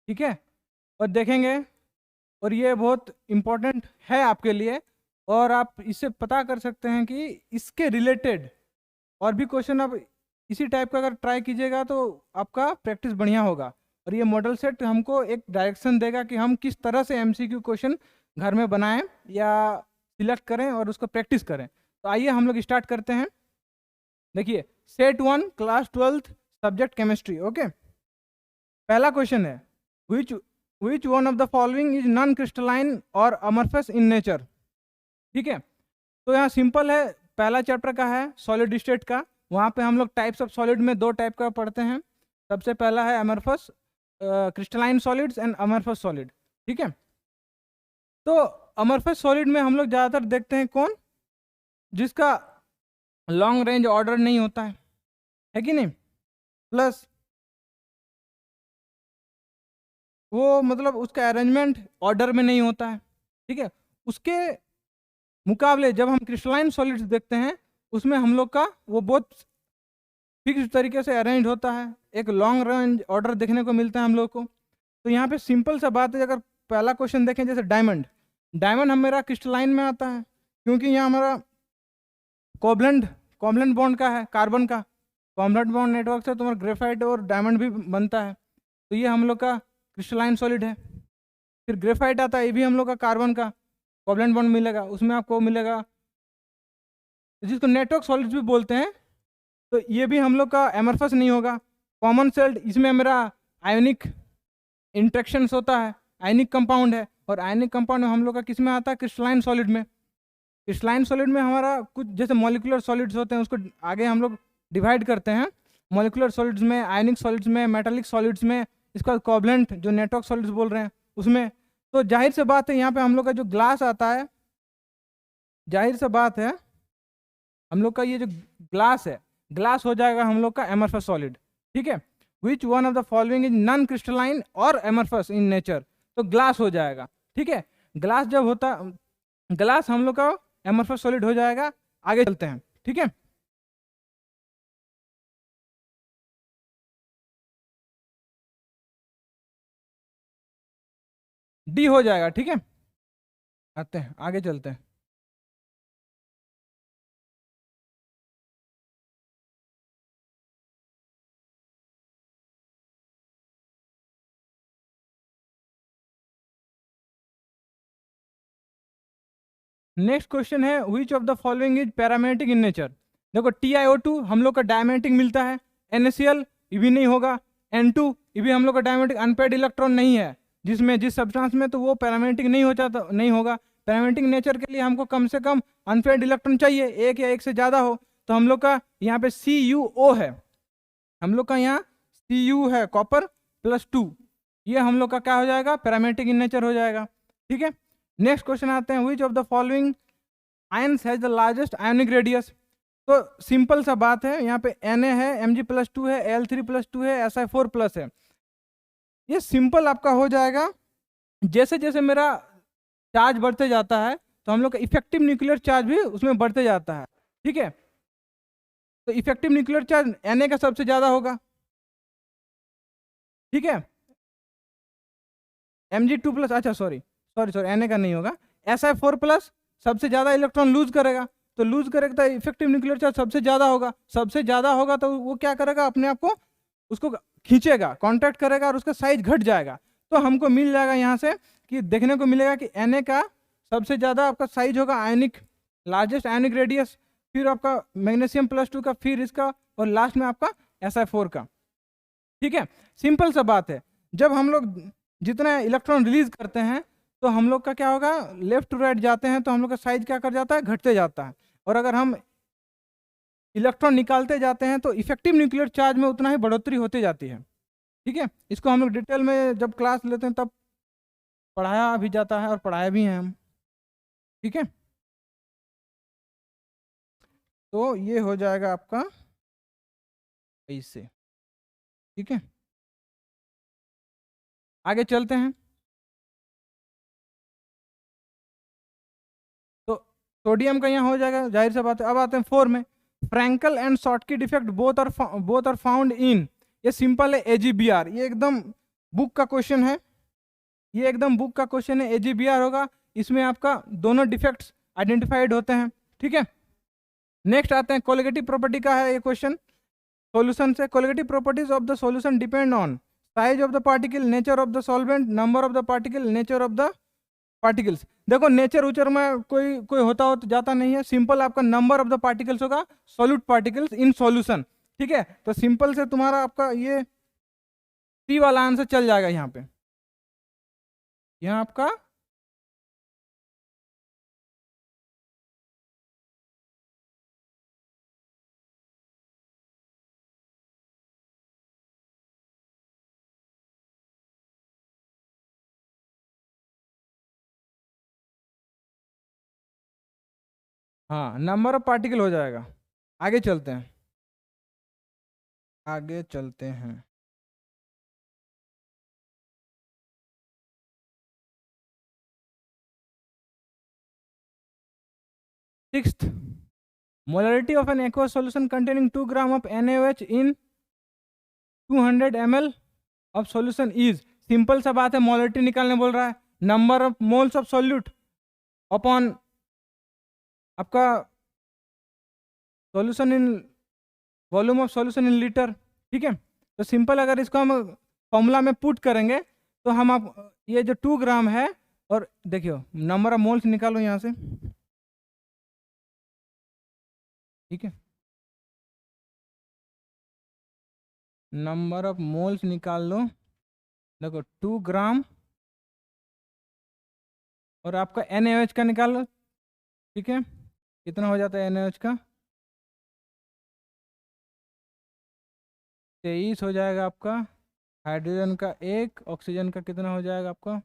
ठीक है, और देखेंगे, और ये बहुत इम्पोर्टेंट है आपके लिए, और आप इससे पता कर सकते हैं कि इसके रिलेटेड और भी क्वेश्चन आप इसी टाइप का अगर ट्राई कीजिएगा तो आपका प्रैक्टिस बढ़िया होगा। और ये मॉडल सेट हमको एक डायरेक्शन देगा कि हम किस तरह से एमसीक्यू क्वेश्चन घर में बनाएं या सिलेक्ट करें और उसको प्रैक्टिस करें। तो आइए हम लोग स्टार्ट करते हैं। देखिए, set 1 class 12th subject chemistry. Okay, पहला क्वेश्चन है विच one of the following is non crystalline और अमरफस इन नेचर। ठीक है, तो यहाँ सिंपल है, पहला चैप्टर का है सॉलिड स्टेट का, वहाँ पे हम लोग टाइप्स ऑफ सॉलिड में दो टाइप का पढ़ते हैं। सबसे पहला है amorphous crystalline solids and amorphous solid. ठीक है, तो अमरफस सॉलिड में हम लोग ज़्यादातर देखते हैं कौन, जिसका लॉन्ग रेंज ऑर्डर नहीं होता है कि नहीं, प्लस वो मतलब उसका अरेंजमेंट ऑर्डर में नहीं होता है। ठीक है, उसके मुकाबले जब हम क्रिस्टलाइन सॉलिड्स देखते हैं उसमें हम लोग का वो बहुत फिक्स तरीके से अरेंज होता है, एक लॉन्ग रेंज ऑर्डर देखने को मिलता है हम लोग को। तो यहाँ पे सिंपल सा बात है, अगर पहला क्वेश्चन देखें जैसे डायमंड, डायमंड हम मेरा क्रिस्टलाइन में आता है क्योंकि यहाँ हमारा कोवलेंट बॉन्ड का है, कार्बन का कोवलेंट बॉन्ड नेटवर्क से तुम्हारा ग्रेफाइट और डायमंड भी बनता है, तो ये हम लोग का क्रिस्टलाइन सॉलिड है। फिर ग्रेफाइट आता है, ये भी हम लोग का कार्बन का कोवलेंट बॉन्ड मिलेगा, उसमें आपको मिलेगा जिसको नेटवर्क सॉलिड्स भी बोलते हैं। तो ये भी हम लोग का एमरफस नहीं होगा। कॉमन सेल्ड, इसमें मेरा आयोनिक इंट्रैक्शंस होता है, आयनिक कंपाउंड है, और आयनिक कंपाउंड हम लोग का किस में आता है, क्रिस्टलाइन सॉलिड में। क्रिस्टलाइन सॉलिड में हमारा कुछ जैसे मॉलिक्यूलर सॉलिड्स होते हैं उसको आगे हम लोग डिवाइड करते हैं, मॉलिक्यूलर सॉलिड्स में, आयनिक सॉलिड्स में, मेटालिक सॉलिड्स में, इसके बाद कोवलेंट जो नेटवर्क सॉलिड्स बोल रहे हैं उसमें। तो जाहिर से बात है यहाँ पे हम लोग का जो ग्लास आता है, जाहिर से बात है हम लोग का ये जो ग्लास है, ग्लास हो जाएगा हम लोग का एमरफस सॉलिड। ठीक है, विच one of the following is non crystalline और एमरफस इन नेचर, तो ग्लास हो जाएगा। ठीक है, ग्लास जब होता, ग्लास हम लोग का एमरफस सॉलिड हो जाएगा। आगे चलते हैं। ठीक है, डी हो जाएगा। ठीक है, आते हैं आगे चलते हैं। नेक्स्ट क्वेश्चन है which of the following is paramagnetic in nature. देखो TiO2 हम लोग का डायमेटिक मिलता है, NaCl ये भी नहीं होगा, N2 ये भी हम लोग का डायमेटिक, अनपेड इलेक्ट्रॉन नहीं है जिसमें जिस सब्सटेंस में, तो वो पैरामेटिक नहीं होता, तो नहीं होगा। पैरामेटिक नेचर के लिए हमको कम से कम अनपेड इलेक्ट्रॉन चाहिए, एक या एक से ज़्यादा हो। तो हम लोग का यहाँ पे CuO है, हम लोग का यहाँ Cu है, कॉपर +2, ये हम लोग का क्या हो जाएगा, पैरामेटिक इन नेचर हो जाएगा। ठीक है, नेक्स्ट क्वेश्चन आते हैं विच of the following ions has the largest ionic radius. तो सिंपल सा बात है, यहाँ पे Na है, Mg+2 है, Al3+2 है, Si4+ है। ये सिंपल आपका हो जाएगा, जैसे जैसे मेरा चार्ज बढ़ते जाता है तो हम लोग का इफेक्टिव न्यूक्लियर चार्ज भी उसमें बढ़ते जाता है। ठीक है, तो इफेक्टिव न्यूक्लियर चार्ज Na का सबसे ज्यादा होगा। ठीक है, Mg2+, अच्छा सॉरी Na का नहीं होगा, Si4+ सबसे ज्यादा इलेक्ट्रॉन लूज करेगा, तो लूज करेगा तो इफेक्टिव न्यूक्लियर चार्ज सबसे ज्यादा होगा, सबसे ज्यादा होगा तो वो क्या करेगा, अपने आप को उसको खींचेगा, कांटेक्ट करेगा और उसका साइज घट जाएगा। तो हमको मिल जाएगा यहाँ से कि देखने को मिलेगा कि Na का सबसे ज्यादा आपका साइज होगा आयनिक, लार्जेस्ट आयनिक रेडियस, फिर आपका मैग्नीशियम+2 का, फिर इसका, और लास्ट में आपका Si4 का। ठीक है, सिंपल सा बात है, जब हम लोग जितना इलेक्ट्रॉन रिलीज करते हैं तो हम लोग का क्या होगा, लेफ्ट टू राइट जाते हैं तो हम लोग का साइज क्या कर जाता है, घटते जाता है। और अगर हम इलेक्ट्रॉन निकालते जाते हैं तो इफेक्टिव न्यूक्लियर चार्ज में उतना ही बढ़ोतरी होती जाती है। ठीक है, इसको हम लोग डिटेल में जब क्लास लेते हैं तब पढ़ाया भी जाता है और पढ़ाए भी हैं हम। ठीक है, तो ये हो जाएगा आपका ऐसे। ठीक है, आगे चलते हैं। तो सोडियम का यहाँ हो जाएगा, जाहिर सी बात है। अब आते हैं 4 में, Frenkel and Schottky defect both are found in, ये सिंपल है AgBr, ये एकदम बुक का क्वेश्चन है, ये एकदम बुक का क्वेश्चन है, AGBR होगा, इसमें आपका दोनों डिफेक्ट्स आइडेंटिफाइड होते हैं। ठीक है, नेक्स्ट आते हैं कोलिगेटिव प्रॉपर्टी का है ये क्वेश्चन, सॉल्यूशन से। Colligative properties of the solution depend on size of the particle, nature of the solvent, number of the particle, nature of the particles. देखो नेचर उचर में कोई कोई होता हो तो जाता नहीं है, सिंपल आपका नंबर ऑफ द पार्टिकल्स होगा, सॉल्यूट पार्टिकल्स इन सॉल्यूशन। ठीक है, तो सिंपल से तुम्हारा आपका ये सी वाला आंसर चल जाएगा यहाँ पे, यहाँ आपका हाँ नंबर ऑफ पार्टिकल हो जाएगा। आगे चलते हैं, आगे चलते हैं। Sixth, molarity of an aqua solution containing 2 gram of NaOH in 200 ml of solution is. Simple सा बात है, मोलरिटी निकालने बोल रहा है, number of moles of solute upon आपका solution in volume of solution in litre. ठीक है, तो सिंपल अगर इसको हम फॉर्मूला में पुट करेंगे तो हम आप ये जो 2 ग्राम है, और देखियो नंबर ऑफ मोल्स निकालो यहाँ से। ठीक है, नंबर ऑफ मोल्स निकाल लो, देखो 2 ग्राम और आपका NaOH का निकाल लो। ठीक है, कितना हो जाता है NaOH का, 23 हो जाएगा आपका। हाइड्रोजन का 1, ऑक्सीजन का कितना हो जाएगा आपका,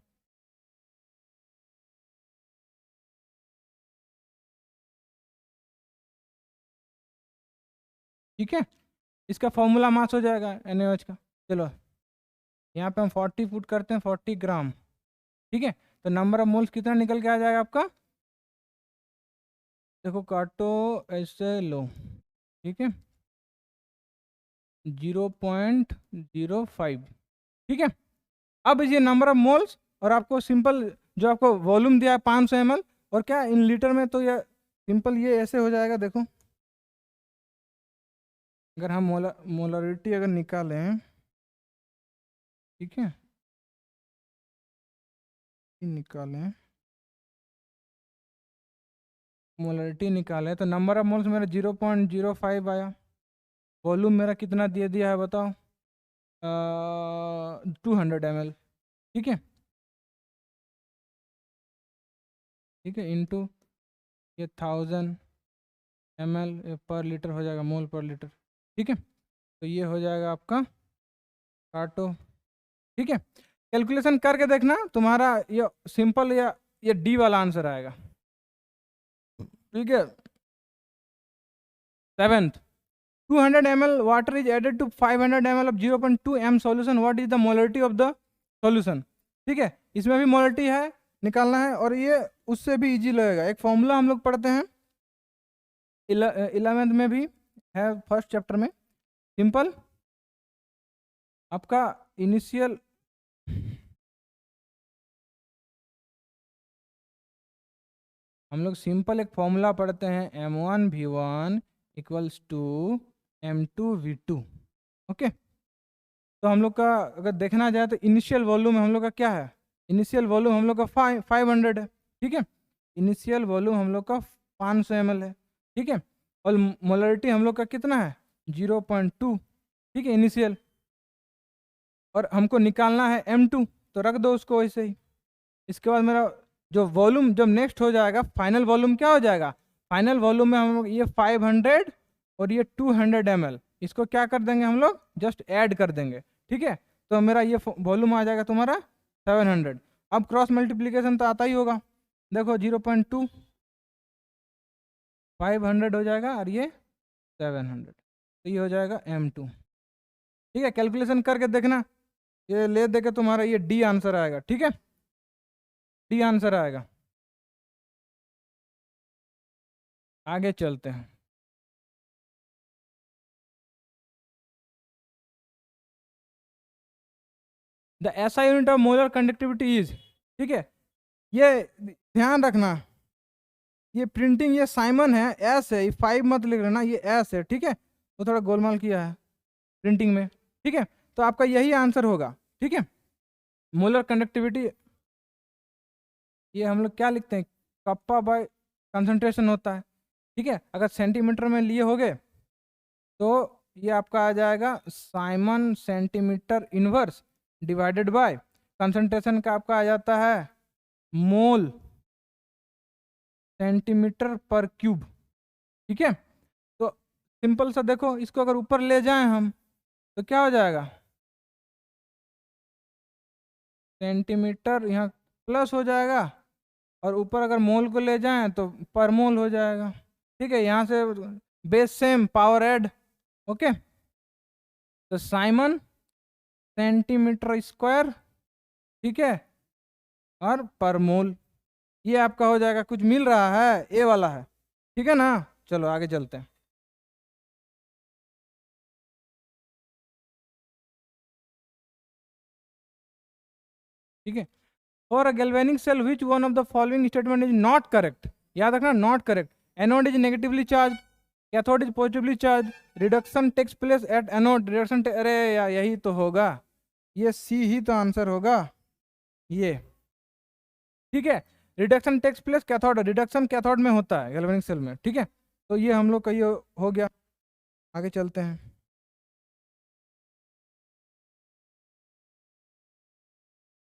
ठीक है, इसका फॉर्मूला मास हो जाएगा NaOH का। चलो यहाँ पे हम 40 पुट करते हैं, 40 ग्राम। ठीक है, तो नंबर ऑफ मोल्स कितना निकल के आ जाएगा आपका, देखो काटो ऐसे लो। ठीक है, 0.05। ठीक है, अब ये नंबर ऑफ मोल्स और आपको सिंपल जो आपको वॉल्यूम दिया है 500 ml, और क्या इन लीटर में, तो ये सिंपल ये ऐसे हो जाएगा। देखो अगर हम मोलरिटी अगर निकालें, ठीक है, निकालें मोलरिटी निकालें तो नंबर ऑफ मोल्स मेरा 0.05 आया, वॉल्यूम मेरा कितना दे दिया है बताओ, 200 ml। ठीक है, ठीक है, इंटू ये 1000 ml पर लीटर हो जाएगा, मोल पर लीटर। ठीक है, तो ये हो जाएगा आपका, काटो। ठीक है, कैलकुलेशन करके देखना, तुम्हारा ये सिंपल या ये डी वाला आंसर आएगा। ठीक है, seventh, 200 ml water is added to 500 ml of 0.2 m solution, what is the molarity of the solution। ठीक है, इसमें भी मोलरिटी है, निकालना है, और ये उससे भी इजी लगेगा। एक फॉर्मूला हम लोग पढ़ते हैं 11th में भी है, फर्स्ट चैप्टर में, सिंपल आपका इनिशियल हम लोग सिंपल एक फॉर्मूला पढ़ते हैं, M1V1 equals to M2V2। Okay, तो हम लोग का अगर देखना जाए तो इनिशियल वॉल्यूम हम लोग का क्या है, इनिशियल वॉल्यूम हम लोग का 500 है। ठीक है, इनिशियल वॉल्यूम हम लोग का 500 ml है। ठीक है, और मोलरिटी हम लोग का कितना है, 0.2। ठीक है, इनिशियल, और हमको निकालना है M2, तो रख दो उसको वैसे ही। इसके बाद मेरा जो वॉल्यूम जब नेक्स्ट हो जाएगा, फाइनल वॉल्यूम क्या हो जाएगा, फाइनल वॉल्यूम में हम लोग ये 500 और ये 200 ml, इसको क्या कर देंगे हम लोग, जस्ट ऐड कर देंगे। ठीक है, तो मेरा ये वॉल्यूम आ जाएगा तुम्हारा 700। अब क्रॉस मल्टीप्लीकेशन तो आता ही होगा, देखो 0.2 500 हो जाएगा और ये 700, तो ये हो जाएगा M2। ठीक है, कैलकुलेशन करके देखना, ये ले दे के तुम्हारा ये डी आंसर आएगा। ठीक है, डी आंसर आएगा। आगे चलते हैं, the SI unit of molar conductivity is, ठीक है, ये ध्यान रखना, ये प्रिंटिंग ये साइमन है, एस है, ये 5 मत लिख लेना, ये एस है, ठीक है, तो थोड़ा गोलमाल किया है प्रिंटिंग में, ठीक है, तो आपका यही आंसर होगा, ठीक है। मोलर कंडक्टिविटी ये हम लोग क्या लिखते हैं, कप्पा बाय कंसंट्रेशन होता है, ठीक है, अगर सेंटीमीटर में लिए होगे तो ये आपका आ जाएगा Simon centimetre inverse divided by concentration का आपका आ जाता है मोल सेंटीमीटर पर क्यूब, ठीक है। तो सिंपल सा देखो, इसको अगर ऊपर ले जाएं हम तो क्या हो जाएगा, सेंटीमीटर यहाँ प्लस हो जाएगा, और ऊपर अगर मोल को ले जाएं तो पर मोल हो जाएगा, ठीक है, यहाँ से base same power add, okay. तो साइमन सेंटीमीटर स्क्वायर, ठीक है, और पर मोल, ये आपका हो जाएगा, कुछ मिल रहा है, ए वाला है, ठीक है ना। चलो आगे चलते हैं, ठीक है। For a galvanic cell which one of the following statement is not correct, याद रखना not correct, anode is negatively charge, cathode is positively charge, reduction takes place at anode, reduction, अरे यार यही तो होगा, ये सी ही तो आंसर होगा, ये, ठीक है, reduction takes place cathode, reduction cathode में होता है गैल्वेनिक सेल में, ठीक है, तो ये हम लोग का ये हो गया। आगे चलते हैं,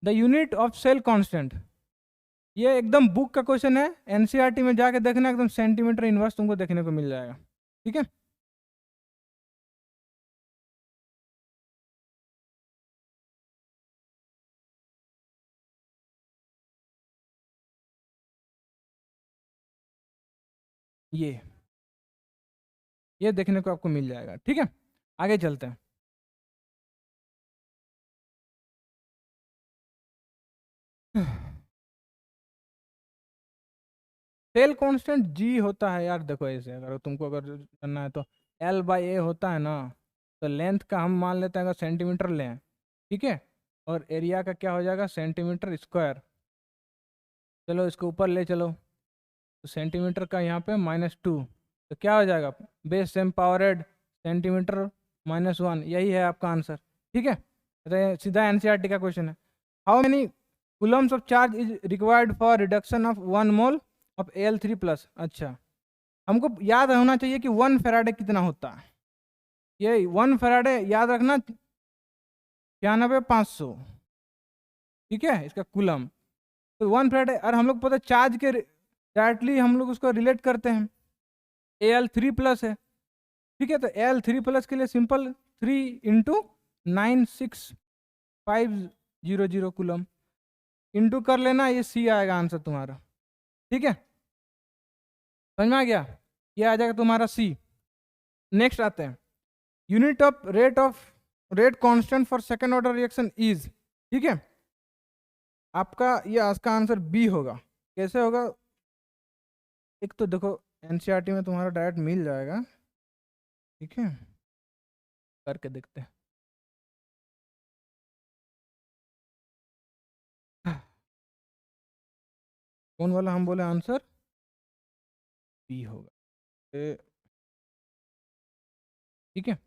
the unit of cell constant, ये एकदम बुक का क्वेश्चन है, एनसीईआरटी में जाके देखना, एकदम सेंटीमीटर इनवर्स तुमको देखने को मिल जाएगा, ठीक है। ये देखने को आपको मिल जाएगा, ठीक है। आगे चलते हैं, सेल कांस्टेंट जी होता है यार, देखो ऐसे अगर तुमको अगर करना है तो एल बाई ए होता है ना, तो लेंथ का हम मान लेते हैं अगर सेंटीमीटर लें, ठीक है, और एरिया का क्या हो जाएगा सेंटीमीटर स्क्वायर, चलो इसको ऊपर ले चलो, तो सेंटीमीटर का यहाँ पे -2, तो क्या हो जाएगा, base same power ad centimetre -1, यही है आपका आंसर, ठीक है। तो सीधा एनसीईआरटी का क्वेश्चन है, how many Coulomb's of charge is required for reduction of 1 mole of Al3+, अच्छा, हमको याद होना चाहिए कि 1 फैराडे कितना होता है, ये 1 फैराडे याद रखना 96500, ठीक है, इसका कूलम, तो 1 फैराडे, और हम लोग पता चार्ज के डायरेक्टली हम लोग उसको रिलेट करते हैं, Al3+ है, ठीक है, तो Al3+ के लिए सिंपल 3 इंटू 96500 कूलम इंटू कर लेना, ये सी आएगा आंसर तुम्हारा, ठीक है, समझ में आ गया, ये आ जाएगा तुम्हारा सी। नेक्स्ट आते हैं, unit of rate constant for second order reaction is, ठीक है, आपका ये इसका आंसर बी होगा, कैसे होगा, एक तो देखो एनसीईआरटी में तुम्हारा डायरेक्ट मिल जाएगा, ठीक है, करके देखते हैं, कौन वाला हम बोले आंसर, बी होगा, ठीक है।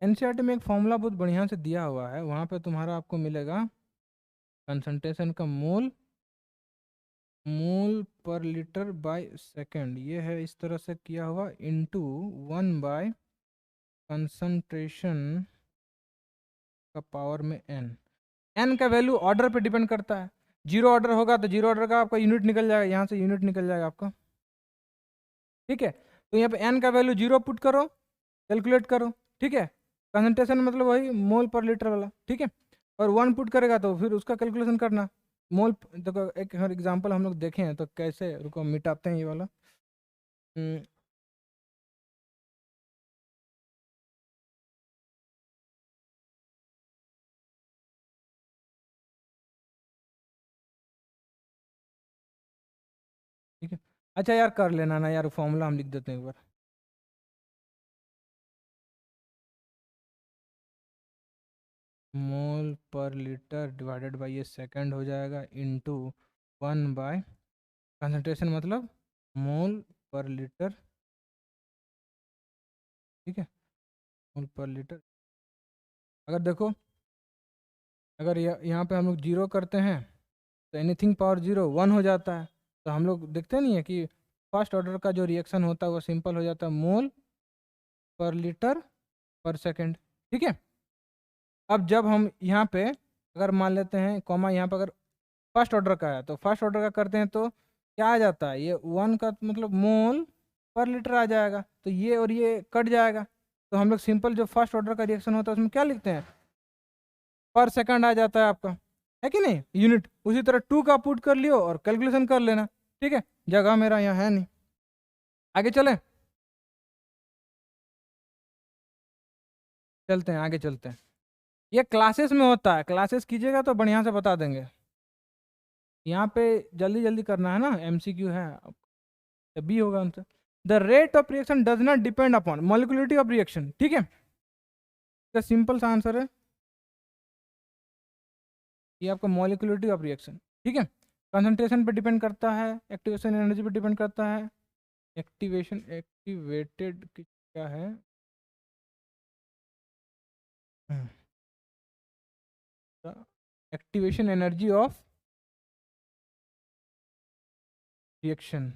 एनसीईआरटी में एक फॉर्मूला बहुत बढ़िया से दिया हुआ है, वहाँ पे तुम्हारा आपको मिलेगा कंसंट्रेशन का मोल मोल पर लीटर बाय सेकंड, ये है इस तरह से किया हुआ, इनटू 1 बाय कंसंट्रेशन का पावर में एन, एन का वैल्यू ऑर्डर पे डिपेंड करता है, जीरो ऑर्डर होगा तो जीरो ऑर्डर का आपका यूनिट निकल जाएगा, यहाँ से यूनिट निकल जाएगा आपका, ठीक है, तो यहाँ पे एन का वैल्यू 0 पुट करो, कैलकुलेट करो, ठीक है, कंसंट्रेशन मतलब वही मोल पर लीटर वाला, ठीक है, और 1 पुट करेगा तो फिर उसका कैलकुलेशन करना, मोल, देखो एक हर एग्जांपल हम लोग देखे हैं, तो कैसे रुको मिटाते हैं ये वाला, हम्म, ठीक है, अच्छा यार कर लेना ना यार, फॉर्मूला हम लिख देते हैं एक बार, मोल पर लीटर डिवाइडेड बाई ये सेकंड हो जाएगा इनटू 1 बाय कंसंट्रेशन मतलब मोल पर लीटर, ठीक है, मोल पर लीटर। अगर देखो, अगर यहाँ पे हम लोग जीरो करते हैं तो एनीथिंग पावर जीरो 1 हो जाता है। तो हम लोग देखते नहीं है कि फर्स्ट ऑर्डर का जो रिएक्शन होता है वो सिंपल हो जाता है मोल पर लीटर पर सेकंड, ठीक है। अब जब हम यहाँ पे अगर मान लेते हैं कॉमा यहाँ पे अगर फर्स्ट ऑर्डर का है तो फर्स्ट ऑर्डर का करते हैं तो क्या आ जाता है, ये 1 का मतलब मोल पर लीटर आ जाएगा, तो ये और ये कट जाएगा। तो हम लोग सिंपल जो फर्स्ट ऑर्डर का रिएक्शन होता है उसमें क्या लिखते हैं, पर सेकंड आ जाता है आपका, है कि नहीं, यूनिट। उसी तरह 2 का पुट कर लियो और कैलकुलेशन कर लेना, ठीक है। जगह मेरा यहाँ है नहीं, आगे चले, चलते हैं आगे चलते हैं। ये क्लासेस में होता है, क्लासेस कीजिएगा तो बढ़िया से बता देंगे। यहाँ पे जल्दी जल्दी करना है ना, एमसीक्यू है, बी होगा answer. The rate of reaction does not depend upon molecularity of reaction, ठीक है, इसका सिंपल सा आंसर है ये आपका मॉलिक्यूलरिटी ऑफ रिएक्शन, ठीक है। कंसंट्रेशन पे डिपेंड करता है, एक्टिवेशन एनर्जी पे डिपेंड करता है, एक्टिवेशन एक्टिवेटेड क्या है, activation energy of reaction,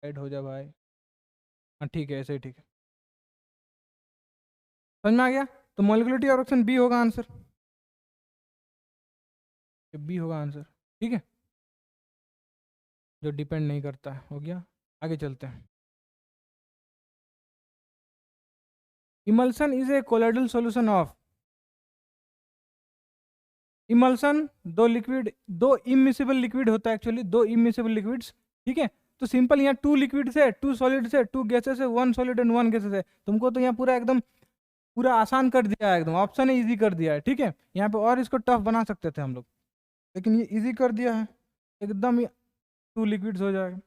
add हो जा भाई, हाँ ठीक है, ऐसे ही ठीक है, समझ में आ गया। तो मॉलिक्यूलरिटी ऑफ रिएक्शन बी होगा आंसर, बी होगा आंसर, ठीक है, जो डिपेंड नहीं करता है, हो गया। आगे चलते हैं। Emulsion is a colloidal solution of, emulsion दो इमिसिबल लिक्विड होता है एक्चुअली, दो इमिसिबल लिक्विड्स, ठीक है। तो सिंपल यहाँ 2 लिक्विड से 2 सॉलिड से 2 गैसेस से 1 सॉलिड एंड 1 गैसेस है। तुमको तो यहाँ पूरा एकदम पूरा आसान कर दिया है, एकदम ऑप्शन है इजी कर दिया है, ठीक है। यहाँ पे और इसको टफ बना सकते थे हम लोग, लेकिन ये इजी कर दिया है, एकदम 2 लिक्विड्स हो जाएगा।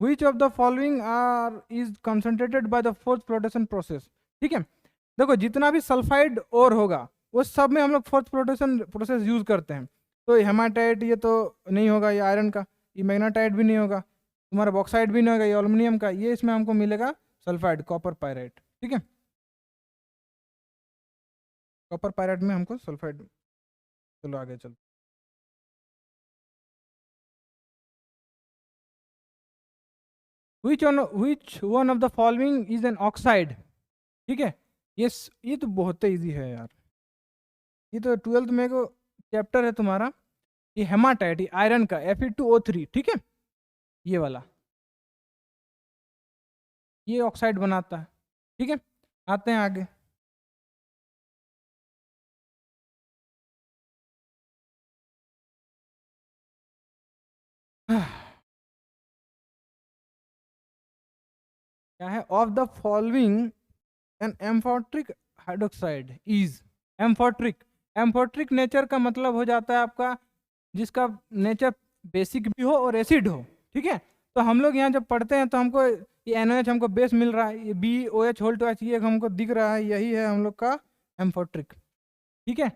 Which of the following are is concentrated by the froth floatation process, ठीक है। देखो जितना भी सल्फाइड और होगा वो सब में हम लोग फोर्थ फ्लोटेशन प्रोसेस यूज करते हैं। तो हेमाटाइट ये तो नहीं होगा, ये आयरन का, ये मैग्नेटाइट भी नहीं होगा, तुम्हारा बॉक्साइड भी नहीं होगा, ये एल्यूमिनियम का, ये इसमें हमको मिलेगा सल्फाइड कॉपर पायराइट, ठीक है, कॉपर पायराइट में हमको सल्फाइड। चलो आगे चलो। which one of the following is an oxide, ठीक है। ये तो बहुत इजी है यार, ये तो 12th में को चैप्टर है तुम्हारा, ये हेमाटाइट, ये आयरन का Fe2O3, ठीक है, ये वाला, ये ऑक्साइड बनाता है, ठीक है। आते हैं आगे। क्या है, of the following an amphoteric hydroxide is, amphoteric, amphoteric nature का मतलब हो जाता है आपका जिसका नेचर बेसिक भी हो और एसिड हो, ठीक है। तो हम लोग यहाँ जब पढ़ते हैं तो हमको ये NaOH हमको बेस मिल रहा है, ये BOH होल टू ये हमको दिख रहा है, यही है हम लोग का एम्फोट्रिक, ठीक है।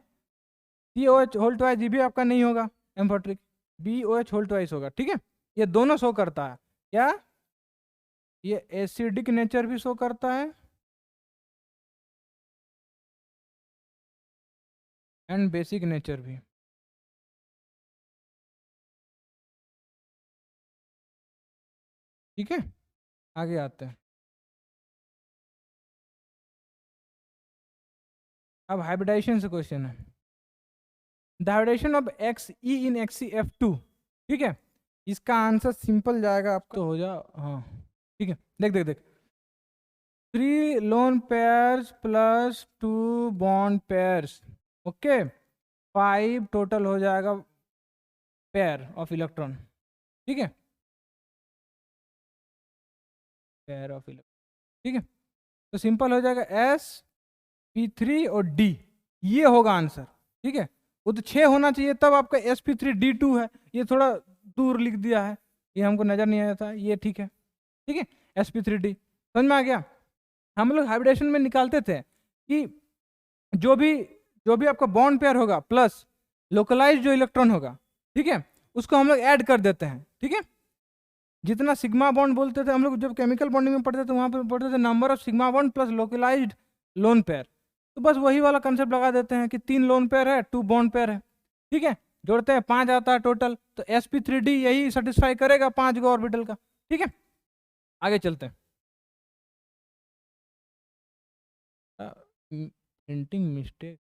COH होल टू ये भी आपका नहीं होगा एम्फोट्रिक, BOH होल टू होगा, ठीक है। ये दोनों शो करता है क्या, ये एसिडिक नेचर भी शो करता है एंड बेसिक नेचर भी, ठीक है। आगे आते हैं, अब हाइब्रिडाइजेशन से क्वेश्चन है, the hybridisation of XE in XeF2, ठीक है। इसका आंसर सिंपल जाएगा आपका, तो हो जा, हाँ ठीक है, देख देख देख, 3 lone pairs plus 2 bond pairs, okay, 5 total हो जाएगा पेयर ऑफ इलेक्ट्रॉन, ठीक है, पेयर ऑफ इलेक्ट्रॉन, ठीक है। तो सिंपल हो जाएगा sp3 और d, ये होगा आंसर, ठीक है। वो तो 6 होना चाहिए तब आपका sp3d2 है, ये थोड़ा दूर लिख दिया है, ये हमको नज़र नहीं आया था, ये ठीक है। ठीक है, sp3d समझ में आ गया। हम लोग हाइब्रिडेशन में निकालते थे कि जो भी आपका बॉन्ड पेयर होगा प्लस लोकलाइज जो इलेक्ट्रॉन होगा, ठीक है, उसको हम लोग ऐड कर देते हैं। ठीक है, जितना सिग्मा बॉन्ड बोलते थे हम लोग जब केमिकल बॉन्डिंग में पढ़ते थे, वहाँ पर पढ़ते थे number of sigma bond plus localised lone pair. तो बस वही वाला कंसेप्ट लगा देते हैं कि 3 लोन पेयर है, 2 बॉन्ड पेयर है। ठीक है, जोड़ते हैं 5 आता है टोटल, तो sp3d यही सेटिस्फाई करेगा 5 गो ऑर्बिटल का। ठीक है, आगे चलते हैं। Printing mistake.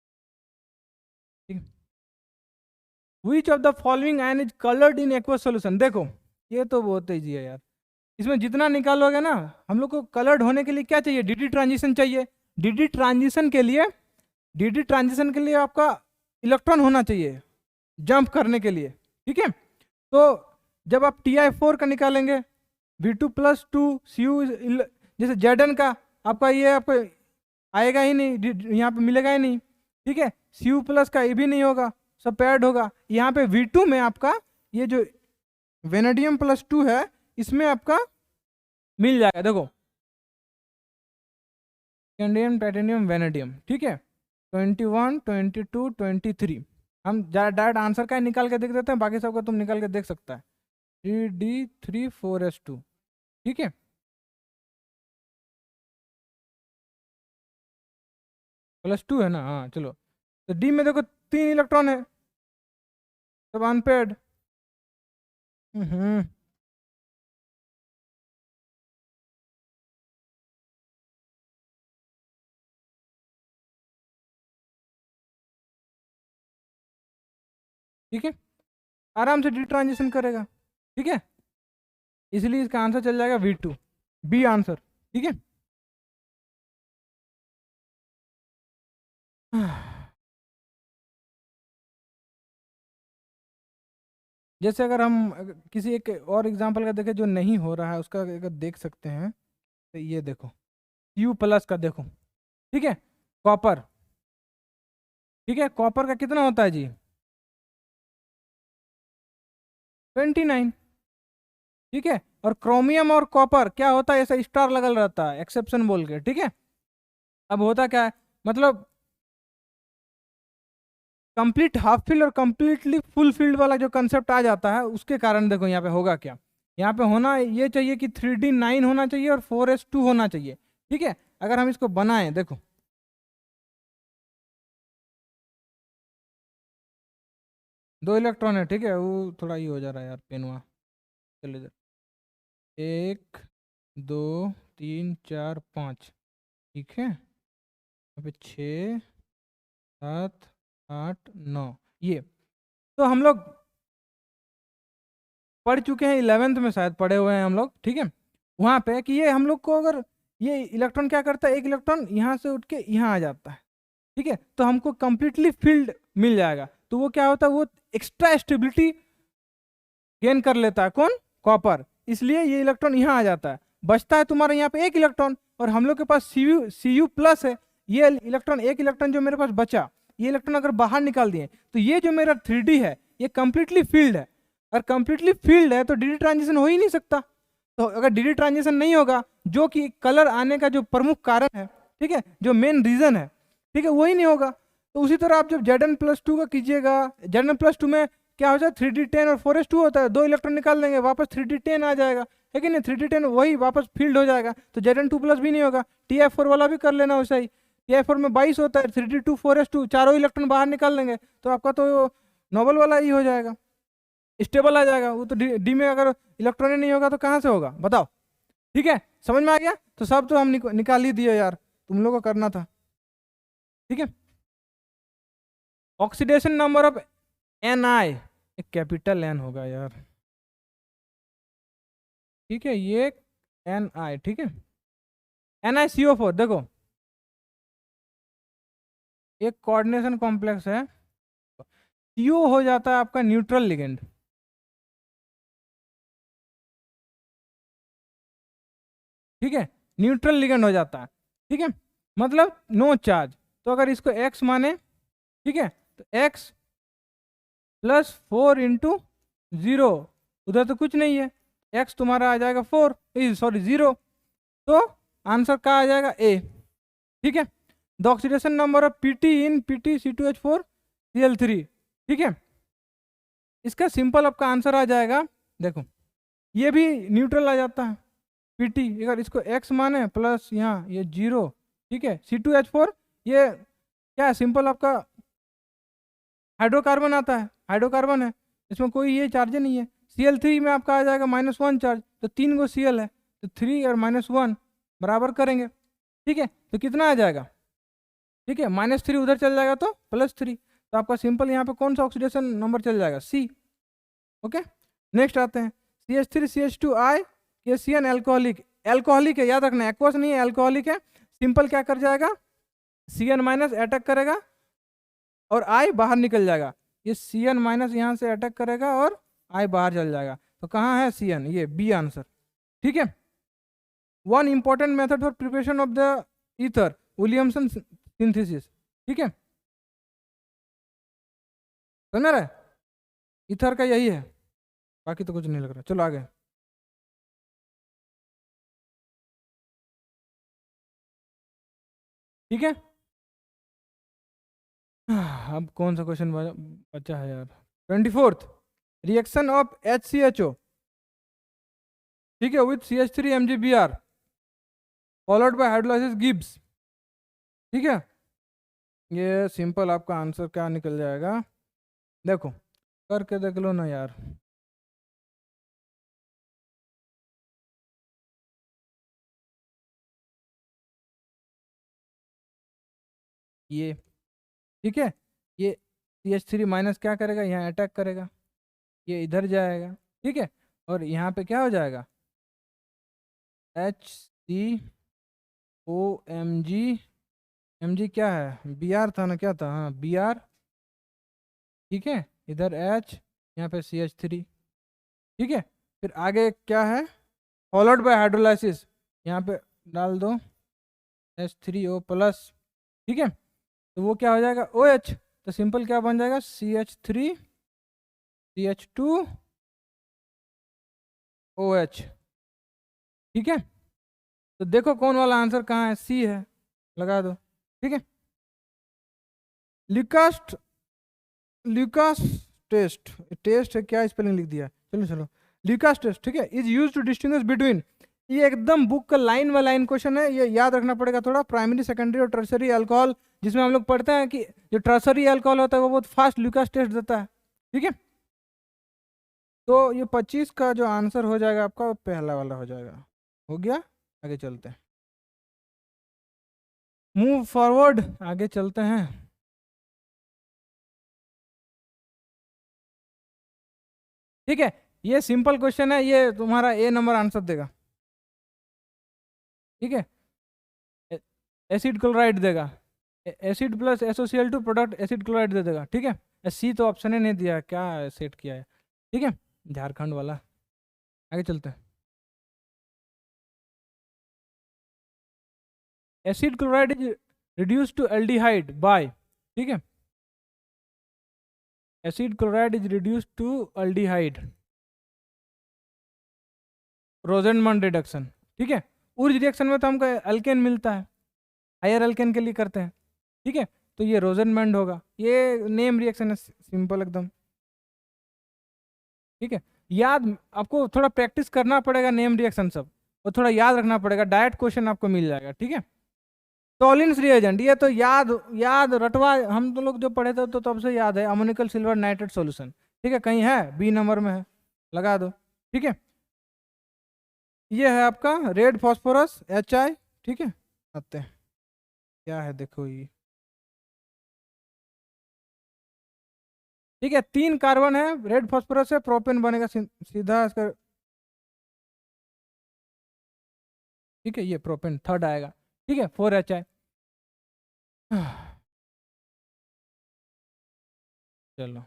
ठीक है, which of the following ion is coloured in aqueous solution. देखो ये तो बहुत ईजी है यार, इसमें जितना निकालोगे ना, हम लोग को कलर्ड होने के लिए क्या चाहिए, डी ट्रांजिशन चाहिए। डी ट्रांजिशन के लिए आपका इलेक्ट्रॉन होना चाहिए जंप करने के लिए। ठीक है, तो जब आप Ti4 का निकालेंगे V2 + 2 Cu जैसे Zn का आपका ये आपको आएगा ही नहीं, यहाँ पे मिलेगा ही नहीं। ठीक है, Cu+ का ये भी नहीं होगा, सब पेयर्ड होगा। यहाँ पे V2 में आपका ये जो वेनेडियम +2 है इसमें आपका मिल जाएगा। देखो कैंडियम टाइटेनियम वेनेडियम, ठीक है, 21 22 23। हम डायरेक्ट आंसर का निकाल के देख देते हैं, बाकी सबका तुम निकाल के देख सकता है। 3d3 4s2। ठीक है, +2 है ना, हाँ चलो। तो डी में देखो 3 इलेक्ट्रॉन है, सब अनपेयर्ड। ठीक है, आराम से डी ट्रांजिशन करेगा। ठीक है, इसलिए इसका आंसर चल जाएगा V2, बी आंसर। ठीक है, जैसे अगर हम किसी एक और एग्जांपल का देखें जो नहीं हो रहा है, उसका अगर देख सकते हैं तो ये देखो Cu+ का देखो। ठीक है, कॉपर। ठीक है, कॉपर का कितना होता है जी, 29। ठीक है, और क्रोमियम और कॉपर क्या होता है, ऐसा स्टार लगल रहता है एक्सेप्शन बोल के। ठीक है, अब होता क्या है, मतलब कंप्लीट हाफ फील्ड और कंप्लीटली फुल फील्ड वाला जो कंसेप्ट आ जाता है, उसके कारण देखो यहाँ पे होगा क्या, यहाँ पे होना ये चाहिए कि 3d9 होना चाहिए और 4s2 होना चाहिए। ठीक है, अगर हम इसको बनाएं, देखो 2 इलेक्ट्रॉन है। ठीक है, वो थोड़ा ही हो जा रहा है यार पेन वहाँ, चलो इधर 1 2 3 4 5। ठीक है, यहाँ पे 6 7 8 9 ये तो हम लोग पढ़ चुके हैं, 11th में शायद पढ़े हुए हैं हम लोग। ठीक है, वहाँ पे कि ये हम लोग को अगर ये इलेक्ट्रॉन क्या करता है, एक इलेक्ट्रॉन यहाँ से उठ के यहाँ आ जाता है। ठीक है, तो हमको कंप्लीटली फील्ड मिल जाएगा। तो वो क्या होता है, वो एक्स्ट्रा स्टेबिलिटी गेन कर लेता है, कौन, कॉपर। इसलिए ये इलेक्ट्रॉन यहाँ आ जाता है, बचता है तुम्हारे यहाँ पे एक इलेक्ट्रॉन, और हम लोग के पास Cu+ है। ये इलेक्ट्रॉन, एक इलेक्ट्रॉन जो मेरे पास बचा, ये इलेक्ट्रॉन अगर बाहर निकाल दिए तो ये जो मेरा 3d है ये कंप्लीटली फील्ड है। अगर कंप्लीटली फील्ड है तो डी ट्रांजिशन हो ही नहीं सकता। तो अगर डी ट्रांजिशन नहीं होगा, जो कि कलर आने का जो प्रमुख कारण है, ठीक है, जो मेन रीजन है, ठीक है, वही नहीं होगा। तो उसी तरह आप जब Zn+2 का कीजिएगा, Zn+2 में क्या हो जाता है, 3d10 और 4s2 होता है, 2 इलेक्ट्रॉन निकाल देंगे वापस 3d10 आ जाएगा, है कि नहीं, 3d10 वही वापस फील्ड हो जाएगा। तो Zn2+ भी नहीं होगा। Ti4 वाला भी कर लेना वैसा ही, Ti4 में 22 होता है, 3d2 4s2 चारों इलेक्ट्रॉन बाहर निकाल देंगे तो आपका तो नोबल वाला ही हो जाएगा, स्टेबल आ जाएगा। वो तो डी में अगर इलेक्ट्रॉन नहीं होगा तो कहाँ से होगा बताओ। ठीक है, समझ में आ गया। तो सब तो हम निकाल ही दिए यार, तुम लोगों को करना था। ठीक है, ऑक्सीडेशन नंबर ऑफ Ni, एक कैपिटल N होगा यार। ठीक है, ये Ni, ठीक है, NiCO4 देखो एक कोऑर्डिनेशन कॉम्प्लेक्स है, CO हो जाता है आपका न्यूट्रल लिगेंड। ठीक है, न्यूट्रल लिगेंड हो जाता है। ठीक है, मतलब नो चार्ज। तो अगर इसको x माने, ठीक है, तो x +4 × 0, उधर तो कुछ नहीं है, एक्स तुम्हारा आ जाएगा 4, सॉरी 0, तो आंसर क्या आ जाएगा ए। ठीक है, the oxidation number of PT in PT C2H4 Cl3। ठीक है, इसका सिंपल आपका आंसर आ जाएगा, देखो ये भी न्यूट्रल आ जाता है, पीटी अगर इसको x माने प्लस यहाँ ये 0। ठीक है, C2H4 ये क्या है, सिंपल आपका हाइड्रोकार्बन आता है, हाइड्रोकार्बन है, इसमें कोई ये चार्ज नहीं है। Cl3 में आपका आ जाएगा -1 चार्ज, तो 3 गो Cl है, तो 3 और -1 बराबर करेंगे। ठीक है, तो कितना आ जाएगा, ठीक है -3 उधर चल जाएगा तो +3, तो आपका सिंपल यहाँ पे कौन सा ऑक्सीडेशन नंबर चल जाएगा, सी। ओके, नेक्स्ट आते हैं CH3CH2I KCN एल्कोहलिक, एल्कोहलिक है, याद रखना एक्वस नहीं है, एल्कोहलिक है। सिंपल क्या कर जाएगा, Cn- अटैक करेगा और I बाहर निकल जाएगा, ये Cn- यहाँ से अटैक करेगा और I बाहर चल जाएगा, तो कहाँ है Cn, ये बी आंसर। ठीक है, one important method for preparation of the ether, Williamson synthesis. ठीक है, समझ रहा है, ईथर का यही है, बाकी तो कुछ नहीं लग रहा। चलो आगे, ठीक है। अब कौन सा क्वेश्चन बचा है यार, 24th, रिएक्शन ऑफ HCHO, ठीक है, with CH3 MgBr followed by hydrolysis Gibbs. ठीक है, ये सिंपल आपका आंसर क्या निकल जाएगा, देखो करके देख लो ना यार। ये ठीक है, ये CH3- क्या करेगा, यहाँ अटैक करेगा, ये इधर जाएगा। ठीक है, और यहाँ पे क्या हो जाएगा, HCOMg क्या है, Br था ना, क्या था, हाँ Br। ठीक है, इधर H, यहाँ पे CH3। ठीक है, फिर आगे क्या है, फॉलोड बाय हाइड्रोलाइसिस, यहाँ पे डाल दो H3O+। ठीक है, तो वो क्या हो जाएगा OH, तो सिंपल क्या बन जाएगा CH3 CH2OH। ठीक है, तो देखो कौन वाला आंसर कहाँ है, सी है, लगा दो। ठीक है, ल्यूकास ल्यूकास टेस्ट, टेस्ट है क्या, स्पेलिंग लिख दिया, चलो चलो, ल्यूकास टेस्ट। ठीक है, is use to distinguish between, ये एकदम बुक का लाइन बाय लाइन क्वेश्चन है, ये याद रखना पड़ेगा थोड़ा, प्राइमरी सेकेंडरी और टर्सरी अल्कोहल, जिसमें हम लोग पढ़ते हैं कि जो टर्सरी अल्कोहल होता है वो बहुत फास्ट ल्यूकास टेस्ट देता है। ठीक है, तो ये 25 का जो आंसर हो जाएगा आपका, वो पहला वाला हो जाएगा। हो गया, आगे चलते हैं, मूव फॉरवर्ड, आगे चलते हैं। ठीक है, ये सिंपल क्वेश्चन है, ये तुम्हारा ए नंबर आंसर देगा। ठीक है, एसिड क्लोराइड देगा, acid plus SOCl2 product acid chloride दे देगा। ठीक है, सी तो ऑप्शन ही नहीं दिया, क्या सेट किया है। ठीक है, झारखंड वाला, आगे चलते हैं। Acid chloride is reduce to aldehyde by, ठीक है, acid chloride is reduce to aldehyde, Rosenmund reduction. ठीक है, उस रिएक्शन में तो हमको अल्केन मिलता है, हायर अल्केन के लिए करते हैं। ठीक है, तो ये रोजेनमंड होगा, ये नेम रिएक्शन है, सिंपल एकदम। ठीक है, याद आपको थोड़ा प्रैक्टिस करना पड़ेगा, नेम रिएक्शन सब और थोड़ा याद रखना पड़ेगा, डायरेक्ट क्वेश्चन आपको मिल जाएगा। ठीक है, टॉलिन्स रिएजेंट, ये तो याद याद रटवा, हम तो लोग जो पढ़े थे तो तब से याद है, अमोनिकल सिल्वर नाइट्रेट सॉल्यूशन। ठीक है, कहीं है, बी नंबर में है, लगा दो। ठीक है, ये है आपका रेड फॉस्फोरस HI। ठीक है, आते हैं क्या है, देखो ये, ठीक है 3 कार्बन है, रेड फॉस्फोरस है, प्रोपेन बनेगा सीधा इसका। ठीक है, ये प्रोपेन थर्ड आएगा। ठीक है, 4HI। चलो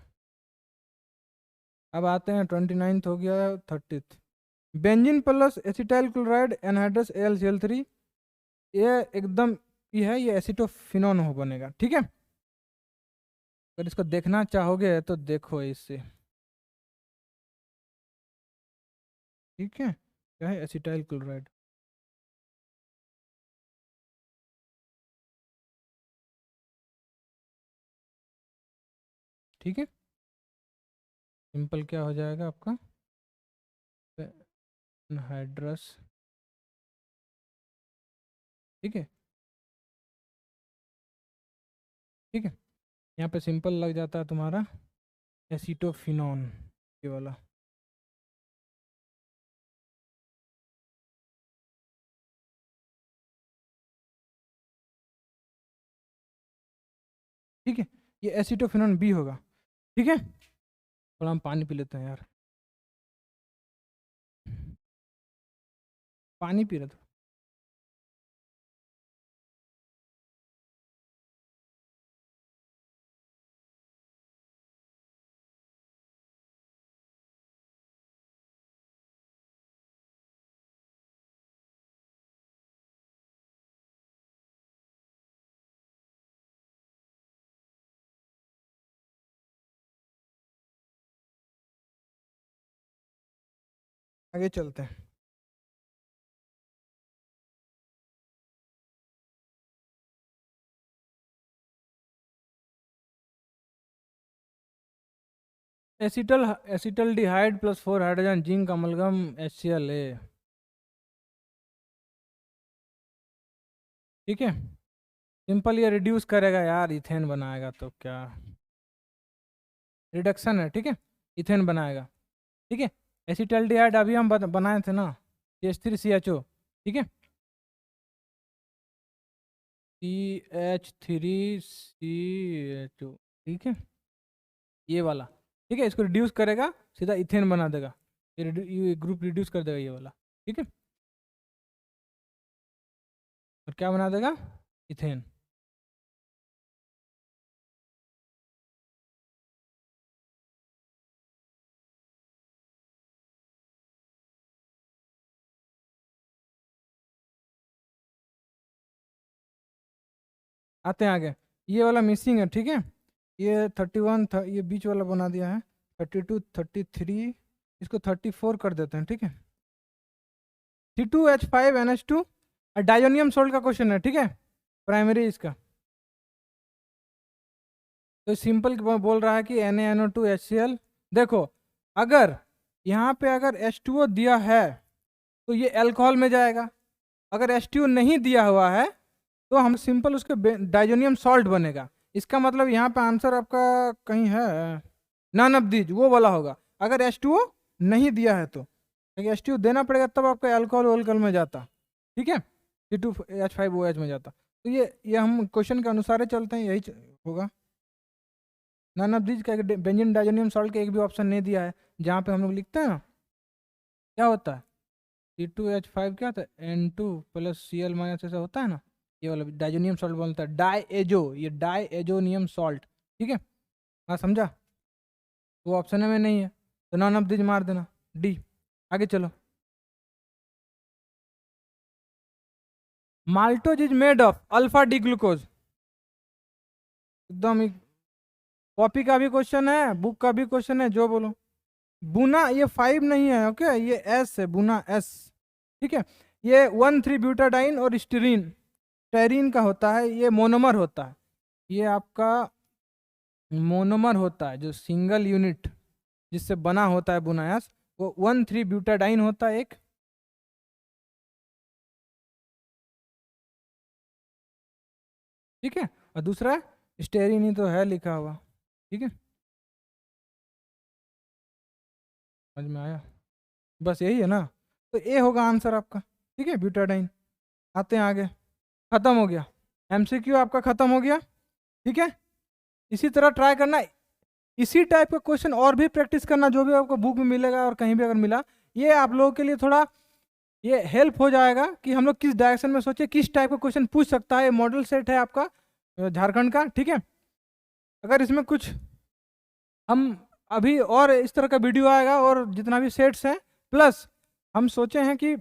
अब आते हैं 29th हो गया, 30th, benzene plus acetyl chloride anhydrous AlCl3, ये एकदम ये है, ये एसिटोफिनोन हो बनेगा। ठीक है, अगर इसको देखना चाहोगे तो देखो इससे, ठीक है, क्या है, एसिटाइल क्लोराइड। ठीक है, सिंपल क्या हो जाएगा आपका, हाइड्रस। ठीक है, ठीक है, यहाँ पे सिंपल लग जाता है तुम्हारा एसीटोफिनॉन, ये वाला। ठीक है, ये एसीटोफिनॉन बी होगा। ठीक है, थोड़ा हम पानी पी लेते हैं यार, पानी पी रहे थे। आगे चलते हैं। Acetal acetaldehyde plus 4 hydrogen zinc amalgam HCl। ठीक है, सिंपल ये रिड्यूस करेगा यार, इथेन बनाएगा, तो क्या रिडक्शन है। ठीक है, इथेन बनाएगा। ठीक है, एसिटल्डिहाइड अभी हम बनाए थे ना, CH3CHO। ठीक है, CH3CHO। ठीक है, ये वाला। ठीक है, इसको रिड्यूस करेगा, सीधा इथेन बना देगा, ये ग्रुप रिड्यूस कर देगा ये वाला। ठीक है, और क्या बना देगा, इथेन। आते हैं आगे, ये वाला मिसिंग है। ठीक है, ये 31 था, ये बीच वाला बना दिया है, 32 33, इसको 34 कर देते हैं। ठीक है, C2H5NH2 डाइजोनियम सोल्ट का क्वेश्चन है। ठीक है, प्राइमरी इसका, तो सिंपल बोल रहा है कि NaNO2HCl। देखो, अगर यहाँ पे अगर H2O दिया है तो ये अल्कोहल में जाएगा, अगर H2O नहीं दिया हुआ है तो हम सिंपल उसके डाइजोनियम सॉल्ट बनेगा। इसका मतलब यहाँ पे आंसर आपका कहीं है, नन ऑफ दीज वो वाला होगा, अगर H2O नहीं दिया है तो, क्योंकि H2O देना पड़ेगा तब आपका अल्कोहल वोल्कोहल में जाता। ठीक है, C2H5OH में जाता। तो ये हम क्वेश्चन के अनुसार ही चलते हैं, यही होगा। नन ऑफ दीज का बेंजीन डाइजोनियम सॉल्ट का एक भी ऑप्शन नहीं दिया है, जहाँ पे हम लोग लिखते हैं ना, क्या होता है, C2H5 क्या होता है, N2 प्लस Cl माइनस, ऐसा होता है ना, ये वाला डाइजोनियम सॉल्ट बोलता है, डाइएजो, ये डाइएजोनियम सॉल्ट। ठीक है, हाँ समझा, वो ऑप्शन में नहीं है, तो नॉन ऑफ दिस मार देना, डी। आगे चलो, maltose is made of alpha D glucose. एकदम कॉपी का भी क्वेश्चन है, बुक का भी क्वेश्चन है, जो बोलो। बुना, ये 5 नहीं है, ओके, ये एस है, बुना एस। ठीक है, ये 1,3 ब्यूटाडाइन और स्टीरीन, स्टेरीन का होता है, ये मोनोमर होता है, ये आपका मोनोमर होता है, जो सिंगल यूनिट जिससे बना होता है बुनायास, वो 1,3 ब्यूटाडाइन होता है एक। ठीक है, और दूसरा स्टेरीन ही तो है लिखा हुआ। ठीक है, समझ में आया, बस यही है ना, तो ए होगा आंसर आपका। ठीक है, ब्यूटाडाइन। आते हैं आगे, खत्म हो गया, MCQ आपका खत्म हो गया। ठीक है, इसी तरह ट्राई करना, इसी टाइप का क्वेश्चन और भी प्रैक्टिस करना, जो भी आपको बुक में मिलेगा और कहीं भी अगर मिला, ये आप लोगों के लिए थोड़ा ये हेल्प हो जाएगा कि हम लोग किस डायरेक्शन में सोचे, किस टाइप का क्वेश्चन पूछ सकता है। मॉडल सेट है आपका झारखंड का। ठीक है, अगर इसमें कुछ हम अभी और इस तरह का वीडियो आएगा, और जितना भी सेट्स हैं, प्लस हम सोचे हैं कि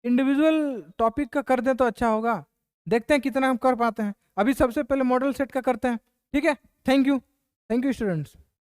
इंडिविजुअल टॉपिक का कर दें तो अच्छा होगा, देखते हैं कितना हम कर पाते हैं। अभी सबसे पहले मॉडल सेट का करते हैं। ठीक है, थैंक यू स्टूडेंट्स।